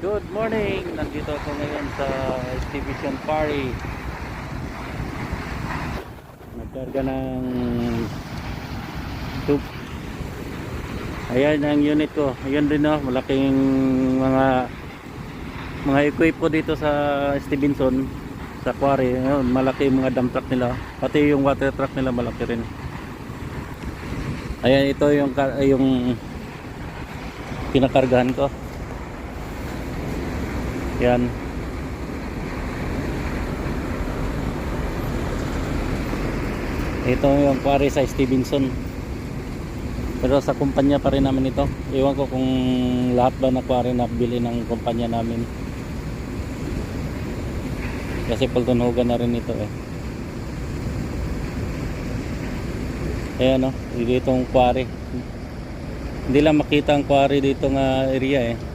Good morning! Nandito ako ngayon sa Exhibition Quarry. Nagkarga ng tube. Ayan ang unit ko. Ayan din malaking mga equipo dito sa Stevenson sa quarry. Ayun, malaki yung mga dump truck nila. Pati yung water truck nila malaki rin. Ayan, ito yung pinakargahan ko. Yan. Ito yung quarry sa Stevenson. Pero sa kumpanya pa rin namin ito. Iwan ko kung lahat ba na quarry na bili ng kumpanya namin. Kasi pultunugan na rin ito eh. Ayan dito yung quarry. Hindi lang makita ang quarry dito nga area eh.